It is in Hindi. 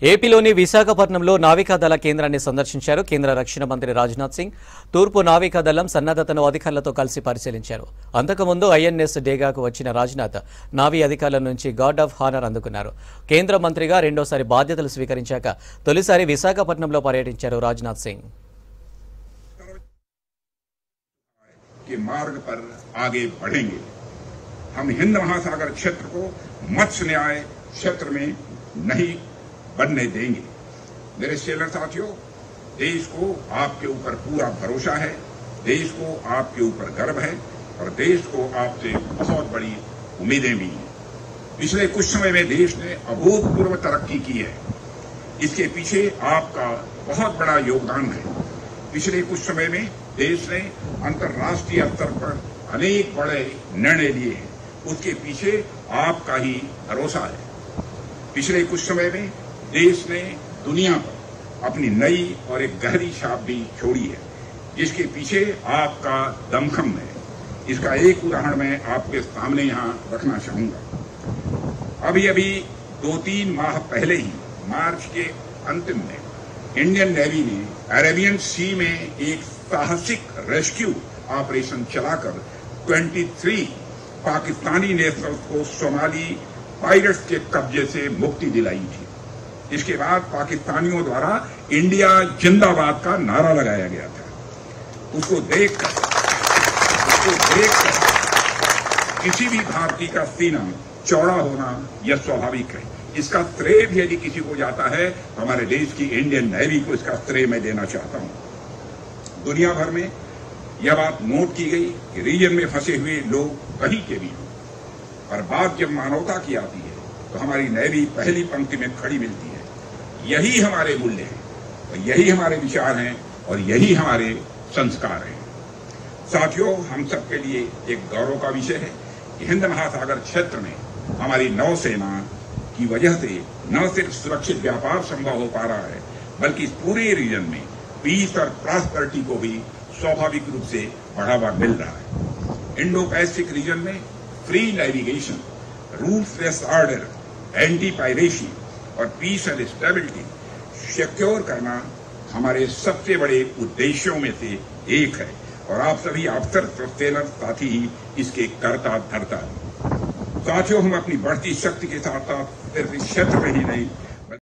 ఏపీలోని విశాఖపట్నంలో నావికాదళ కేంద్రాన్ని సందర్శించారు కేంద్ర రక్షణ మంత్రి రాజ్నాథ్ సింగ్. తూర్పు నావికాదళం సన్నద్ధతను అధికారులతో కలిసి పరిశీలించారు. అంతకుముందు ఐఎన్ఎస్ డేగాకు వచ్చిన రాజ్నాథ్ నావీ అధికారుల నుంచి గార్డ్ ఆఫ్ హానర్ అందుకున్నారు. కేంద్ర మంత్రిగా రెండోసారి బాధ్యతలు స్వీకరించాక తొలిసారి విశాఖపట్నంలో పర్యటించారు రాజ్నాథ్ సింగ్. के मार्ग पर आगे बढ़ेंगे। हम हिंद महासागर क्षेत्र को मत्स्य न्याय क्षेत्र में नहीं बनने देंगे। मेरे सेलर साथियों, देश को आपके ऊपर पूरा भरोसा है, देश को आपके ऊपर गर्व है और देश को आपसे बहुत बड़ी उम्मीदें भी हैं। पिछले कुछ समय में देश ने अभूतपूर्व तरक्की की है। इसके पीछे आपका बहुत बड़ा योगदान है। पिछले कुछ समय में देश ने अंतर्राष्ट्रीय स्तर पर अनेक बड़े निर्णय लिए हैं, उसके पीछे आपका ही भरोसा है। पिछले कुछ समय में देश ने दुनिया पर अपनी नई और एक गहरी छाप भी छोड़ी है, जिसके पीछे आपका दमखम है। इसका एक उदाहरण मैं आपके सामने यहाँ रखना चाहूंगा। अभी 2-3 माह पहले ही मार्च के अंतिम में इंडियन नेवी ने अरेबियन सी में एक साहसिक रेस्क्यू ऑपरेशन चलाकर 23 पाकिस्तानी नेशनल्स को सोमाली पायरेट्स के कब्जे से मुक्ति दिलाई थी। इसके बाद पाकिस्तानियों द्वारा इंडिया जिंदाबाद का नारा लगाया गया था। उसको देखकर किसी भी भारतीय का सीना चौड़ा होना यह स्वाभाविक है। इसका श्रेय भी यदि किसी को जाता है तो हमारे देश की इंडियन नेवी को इसका श्रेय मैं देना चाहता हूं। दुनिया भर में यह बात नोट की गई कि रीजन में फंसे हुए लोग कहीं के भी हों, पर बात जब मानवता की आती है तो हमारी नेवी पहली पंक्ति में खड़ी मिलती है। यही हमारे मूल्य हैं और यही हमारे विचार हैं और यही हमारे संस्कार हैं। साथियों, हम सबके लिए एक गौरव का विषय है कि हिंद महासागर क्षेत्र में हमारी नौसेना की वजह से न सिर्फ सुरक्षित व्यापार संभव हो पा रहा है, बल्कि इस पूरे रीजन में पीस और प्रॉस्पेरिटी को भी स्वाभाविक रूप से बढ़ावा मिल रहा है। इंडो पैसिफिक रीजन में free navigation, rules based order, anti piracy और पीस एंड स्टेबिलिटी सिक्योर करना हमारे सबसे बड़े उद्देश्यों में से एक है और आप सभी अफसर सेलर साथी ही इसके कर्ता धर्ता हैं। साथियों, हम अपनी बढ़ती शक्ति के साथ साथ सिर्फ इस क्षेत्र में ही नहीं